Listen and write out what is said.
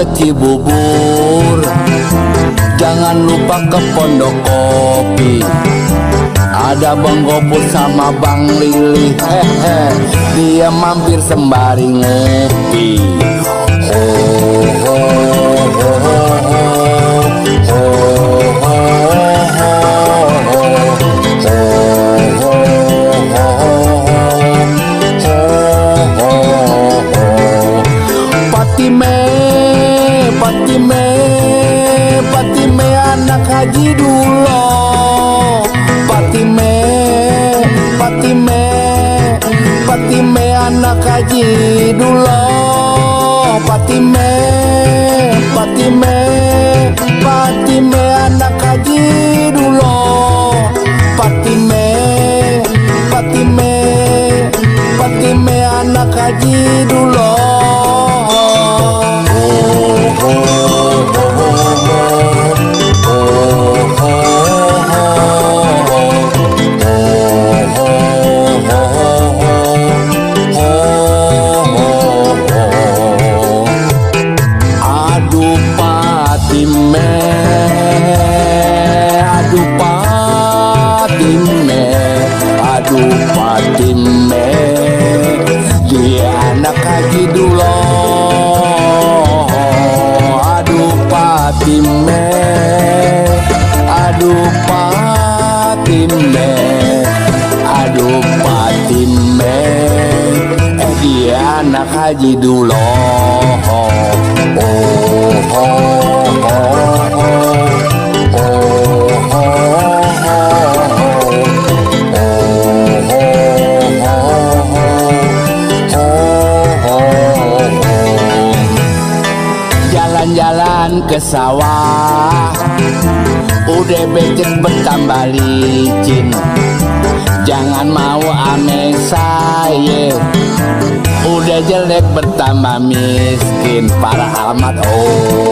ke Cibubur, jangan lupa ke Pondok Kopi. Ada Bang Gopur sama Bang Lili, dia mampir sembari ngopi. Ho ho ho ho ho ho Patime anak Haji Dulo. Patime anak Haji Dulo. Patime anak Haji Dulo. Patime anak Haji Dulo. Patime, dia anak Haji Dulo. Aduh Patime, dia anak Haji Dulo. Jalan-jalan ke sawah, udah becek bertambah licin. Jangan mau aneh saya, udah jelek bertambah miskin. Parah amat. Oh